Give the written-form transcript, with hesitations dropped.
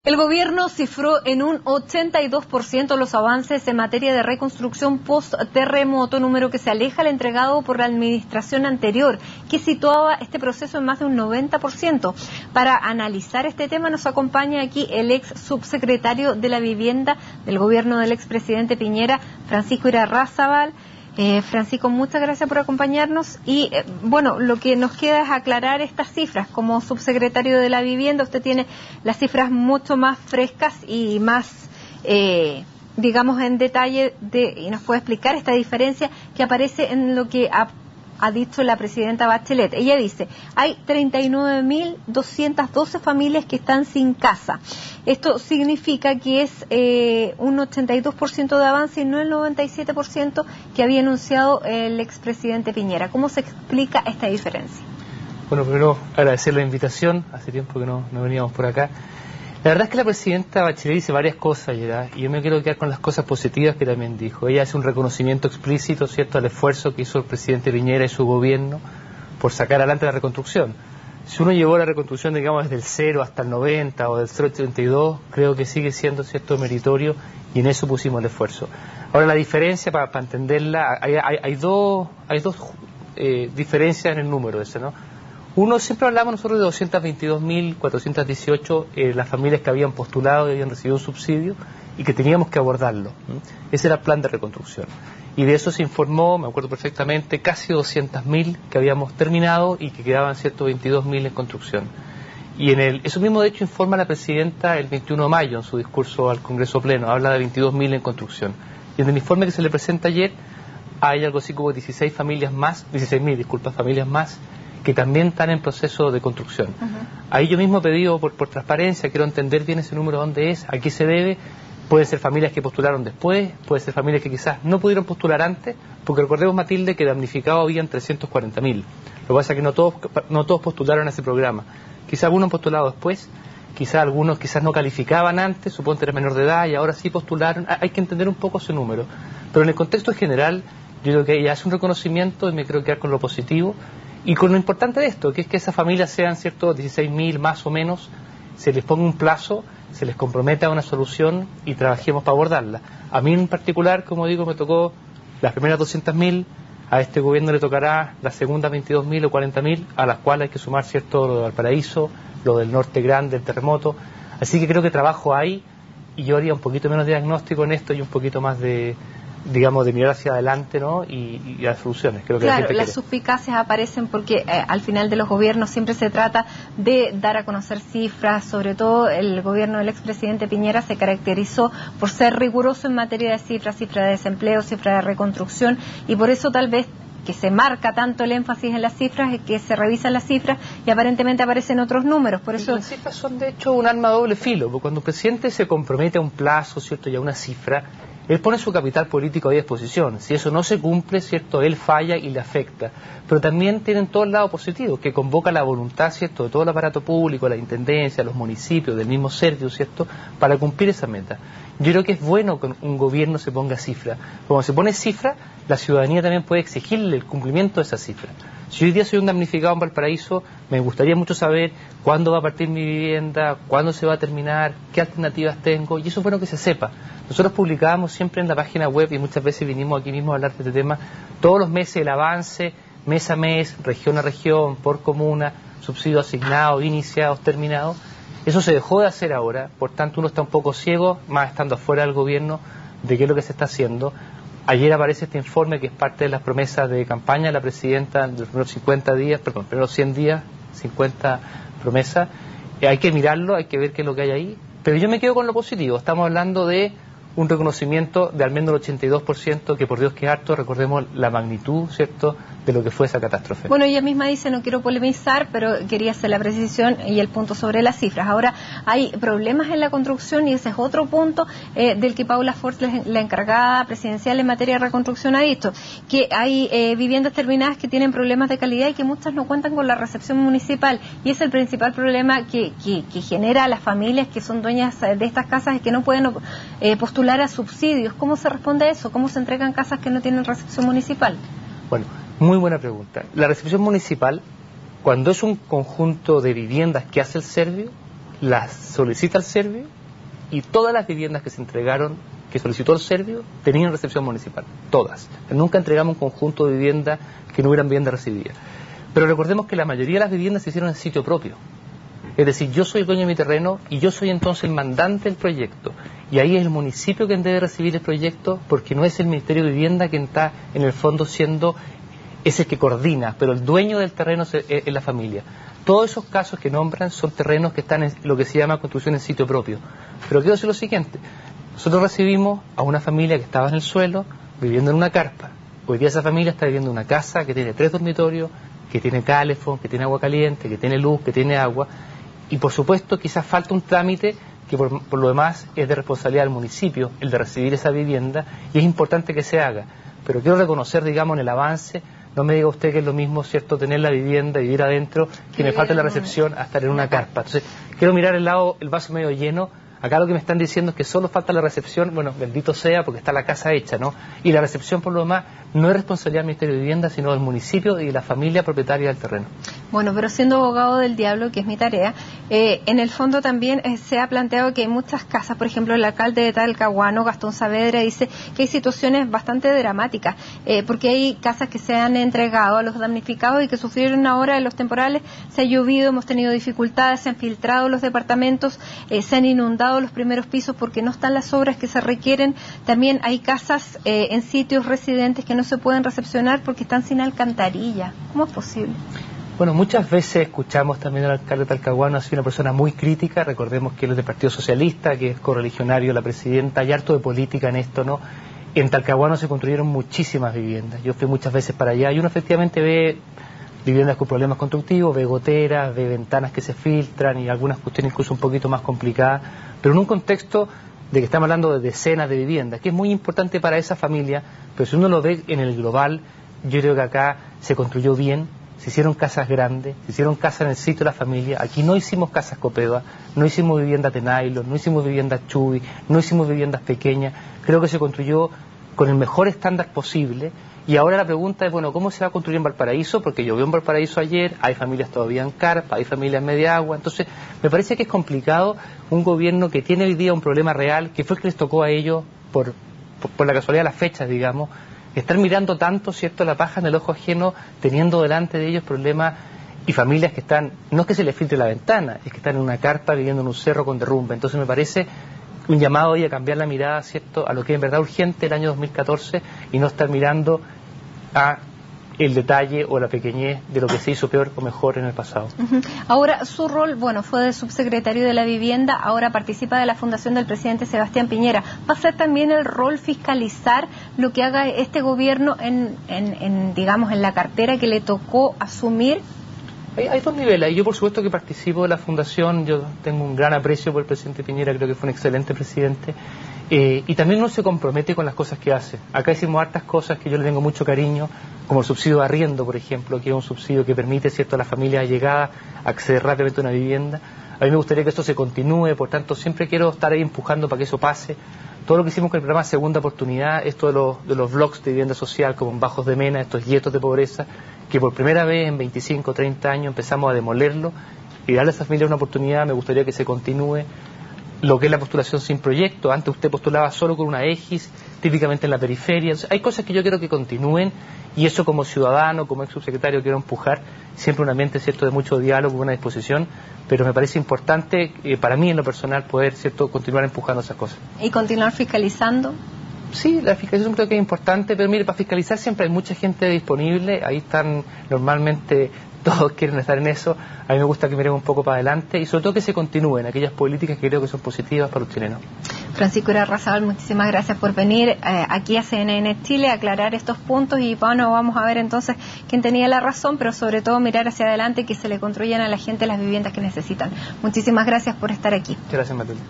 El gobierno cifró en un 82% los avances en materia de reconstrucción post-terremoto, número que se aleja al entregado por la administración anterior, que situaba este proceso en más de un 90%. Para analizar este tema nos acompaña aquí el ex subsecretario de la Vivienda del gobierno del expresidente Piñera, Francisco Irarrázaval. Francisco, muchas gracias por acompañarnos y bueno, lo que nos queda es aclarar estas cifras. Como subsecretario de la Vivienda, usted tiene las cifras mucho más frescas y más, digamos, en detalle y nos puede explicar esta diferencia que aparece en lo que ha dicho la presidenta Bachelet. Ella dice, hay 39.212 familias que están sin casa. Esto significa que es un 82% de avance y no el 97% que había anunciado el expresidente Piñera. ¿Cómo se explica esta diferencia? Bueno, primero agradecer la invitación. Hace tiempo que no veníamos por acá. La verdad es que la presidenta Bachelet dice varias cosas ayer, y yo me quiero quedar con las cosas positivas que también dijo. Ella hace un reconocimiento explícito, ¿cierto?, al esfuerzo que hizo el presidente Piñera y su gobierno por sacar adelante la reconstrucción. Si uno llevó la reconstrucción, digamos, desde el 0 hasta el 90 o del 0 al 32, creo que sigue siendo, ¿cierto?, meritorio, y en eso pusimos el esfuerzo. Ahora, la diferencia, para entenderla, hay dos diferencias en el número ese, ¿no? Uno, siempre hablamos nosotros de 222.418 las familias que habían postulado y habían recibido un subsidio y que teníamos que abordarlo. Ese era el plan de reconstrucción. Y de eso se informó, me acuerdo perfectamente, casi 200.000 que habíamos terminado y que quedaban 122.000 en construcción. Y eso mismo, de hecho, informa la presidenta el 21 de mayo en su discurso al Congreso Pleno. Habla de 22.000 en construcción. Y en el informe que se le presenta ayer hay algo así como 16.000 familias más que también están en proceso de construcción. Ahí yo mismo he pedido por transparencia, quiero entender bien ese número, dónde es, a qué se debe. Pueden ser familias que postularon después, puede ser familias que quizás no pudieron postular antes, porque recordemos, Matilde, que damnificados habían 340.000. Lo que pasa es que no todos postularon a ese programa. Quizás algunos han postulado después, quizás algunos no calificaban antes, suponte eres menor de edad y ahora sí postularon. Hay que entender un poco ese número. Pero en el contexto general, yo creo que ella hace un reconocimiento y me creo quedar con lo positivo. Y con lo importante de esto, que es que esas familias sean, ¿cierto?, 16.000 más o menos, se les ponga un plazo, se les comprometa a una solución y trabajemos para abordarla. A mí en particular, como digo, me tocó las primeras 200.000, a este gobierno le tocará las segundas 22.000 o 40.000, a las cuales hay que sumar, ¿cierto?, lo de Valparaíso, lo del Norte Grande, el terremoto. Así que creo que trabajo hay, y yo haría un poquito menos de diagnóstico en esto y un poquito más de mirar hacia adelante, ¿no?, y las soluciones. Creo que claro, las suspicacias aparecen porque al final de los gobiernos siempre se trata de dar a conocer cifras. Sobre todo el gobierno del expresidente Piñera se caracterizó por ser riguroso en materia de cifras, cifra de desempleo, cifra de reconstrucción, y por eso tal vez que se marca tanto el énfasis en las cifras, es que se revisan las cifras y aparentemente aparecen otros números. Por eso las cifras son de hecho un arma de doble filo, porque cuando un presidente se compromete a un plazo, ¿cierto?, y a una cifra, él pone su capital político a disposición. Si eso no se cumple, ¿cierto?, él falla y le afecta. Pero también tienen todo el lado positivo, que convoca la voluntad, ¿cierto?, de todo el aparato público, la intendencia, los municipios, del mismo Servio, ¿cierto?, para cumplir esa meta. Yo creo que es bueno que un gobierno se ponga cifra. Cuando se pone cifra, la ciudadanía también puede exigirle el cumplimiento de esa cifra. Si hoy día soy un damnificado en Valparaíso, me gustaría mucho saber cuándo va a partir mi vivienda, cuándo se va a terminar, qué alternativas tengo, y eso es bueno que se sepa. Nosotros publicábamos siempre en la página web, y muchas veces vinimos aquí mismo a hablar de este tema, todos los meses el avance, mes a mes, región a región, por comuna, subsidios asignados, iniciados, terminados. Eso se dejó de hacer ahora, por tanto uno está un poco ciego, más estando afuera del gobierno, de qué es lo que se está haciendo. Ayer aparece este informe que es parte de las promesas de campaña de la presidenta de los primeros 100 días, 50 promesas. Hay que mirarlo, hay que ver qué es lo que hay ahí. Pero yo me quedo con lo positivo. Estamos hablando de un reconocimiento de al menos el 82%, que por Dios que es harto, recordemos la magnitud, ¿cierto?, de lo que fue esa catástrofe. Bueno, ella misma dice, no quiero polemizar, pero quería hacer la precisión y el punto sobre las cifras. Ahora, hay problemas en la construcción y ese es otro punto del que Paula Fort, la encargada presidencial en materia de reconstrucción, ha dicho, que hay viviendas terminadas que tienen problemas de calidad y que muchas no cuentan con la recepción municipal, y es el principal problema que genera a las familias que son dueñas de estas casas, es que no pueden postular a subsidios. ¿Cómo se responde a eso? ¿Cómo se entregan casas que no tienen recepción municipal? Bueno, muy buena pregunta. La recepción municipal, cuando es un conjunto de viviendas que hace el Servio, las solicita el serbio y todas las viviendas que se entregaron, que solicitó el serbio, tenían recepción municipal, todas. Nunca entregamos un conjunto de viviendas que no hubieran viviendas recibidas. Pero recordemos que la mayoría de las viviendas se hicieron en sitio propio. Es decir, yo soy el dueño de mi terreno y yo soy entonces el mandante del proyecto. Y ahí es el municipio quien debe recibir el proyecto, porque no es el Ministerio de Vivienda quien está en el fondo siendo ese que coordina, pero el dueño del terreno es la familia. Todos esos casos que nombran son terrenos que están en lo que se llama construcción en sitio propio. Pero quiero decir lo siguiente, nosotros recibimos a una familia que estaba en el suelo, viviendo en una carpa. Hoy día esa familia está viviendo en una casa que tiene 3 dormitorios, que tiene calefón, que tiene agua caliente, que tiene luz, que tiene agua. Y por supuesto quizás falta un trámite que por lo demás es de responsabilidad del municipio, el de recibir esa vivienda, y es importante que se haga. Pero quiero reconocer, digamos, en el avance, no me diga usted que es lo mismo, ¿cierto?, tener la vivienda y vivir adentro, que me falte la recepción a estar en una carpa. Entonces, quiero mirar el vaso medio lleno. Acá lo que me están diciendo es que solo falta la recepción, bueno, bendito sea, porque está la casa hecha, ¿no? Y la recepción, por lo demás, no es responsabilidad del Ministerio de Vivienda, sino del municipio y de la familia propietaria del terreno. Bueno, pero siendo abogado del diablo, que es mi tarea, en el fondo también se ha planteado que hay muchas casas, por ejemplo, el alcalde de Talcahuano, Gastón Saavedra, dice que hay situaciones bastante dramáticas, porque hay casas que se han entregado a los damnificados y que sufrieron ahora de los temporales, se ha llovido, hemos tenido dificultades, se han filtrado los departamentos, se han inundado los primeros pisos porque no están las obras que se requieren. También hay casas en sitios residentes que no se pueden recepcionar porque están sin alcantarilla. ¿Cómo es posible? Bueno, muchas veces escuchamos también al alcalde de Talcahuano, ha sido una persona muy crítica. Recordemos que él es del Partido Socialista, que es correligionario de la presidenta, hay harto de política en esto, ¿no? En Talcahuano se construyeron muchísimas viviendas. Yo fui muchas veces para allá y uno efectivamente ve viviendas con problemas constructivos, ve goteras, ve ventanas que se filtran y algunas cuestiones incluso un poquito más complicadas, pero en un contexto de que estamos hablando de decenas de viviendas, que es muy importante para esa familia, pero si uno lo ve en el global, yo creo que acá se construyó bien, se hicieron casas grandes, se hicieron casas en el sitio de la familia. Aquí no hicimos casas copedas, no hicimos viviendas de nylon, no hicimos viviendas chubi, no hicimos viviendas pequeñas. Creo que se construyó con el mejor estándar posible. Y ahora la pregunta es, bueno, ¿cómo se va a construir en Valparaíso? Porque llovió en Valparaíso ayer, hay familias todavía en carpa, hay familias en media agua. Entonces, me parece que es complicado un gobierno que tiene hoy día un problema real, que fue el que les tocó a ellos por la casualidad de las fechas, digamos, estar mirando tanto, ¿cierto?, la paja en el ojo ajeno, teniendo delante de ellos problemas y familias que están, no es que se les filtre la ventana, es que están en una carpa viviendo en un cerro con derrumbe. Entonces me parece un llamado hoy a cambiar la mirada, ¿cierto?, a lo que es en verdad urgente el año 2014 y no estar mirando a el detalle o la pequeñez de lo que se hizo peor o mejor en el pasado. Ahora, su rol, bueno, fue de subsecretario de la Vivienda, ahora participa de la fundación del presidente Sebastián Piñera. ¿Va a ser también el rol fiscalizar lo que haga este gobierno digamos, en la cartera que le tocó asumir? Hay dos niveles, y yo por supuesto que participo de la fundación, yo tengo un gran aprecio por el presidente Piñera, creo que fue un excelente presidente, y también uno se compromete con las cosas que hace. Acá hicimos hartas cosas que yo le tengo mucho cariño, como el subsidio de arriendo, por ejemplo, que es un subsidio que permite, ¿cierto?, a las familias allegadas acceder rápidamente a una vivienda. A mí me gustaría que esto se continúe, por tanto siempre quiero estar ahí empujando para que eso pase. Todo lo que hicimos con el programa Segunda Oportunidad, esto de los bloques de vivienda social como en Bajos de Mena, estos guetos de pobreza, que por primera vez en 25 o 30 años empezamos a demolerlo y darle a esas familias una oportunidad. Me gustaría que se continúe lo que es la postulación sin proyecto. Antes usted postulaba solo con una EGIS, típicamente en la periferia. Entonces, hay cosas que yo quiero que continúen y eso como ciudadano, como ex subsecretario quiero empujar, siempre un ambiente, ¿cierto?, de mucho diálogo, buena disposición, pero me parece importante para mí en lo personal poder, ¿cierto?, continuar empujando esas cosas. ¿Y continuar fiscalizando? Sí, la fiscalización creo que es importante, pero mire, para fiscalizar siempre hay mucha gente disponible, ahí están normalmente, todos quieren estar en eso, a mí me gusta que miremos un poco para adelante y sobre todo que se continúen aquellas políticas que creo que son positivas para los chilenos. Francisco Irarrázaval, muchísimas gracias por venir aquí a CNN Chile a aclarar estos puntos y bueno, vamos a ver entonces quién tenía la razón, pero sobre todo mirar hacia adelante y que se le construyan a la gente las viviendas que necesitan. Muchísimas gracias por estar aquí. Muchas gracias, Matilde.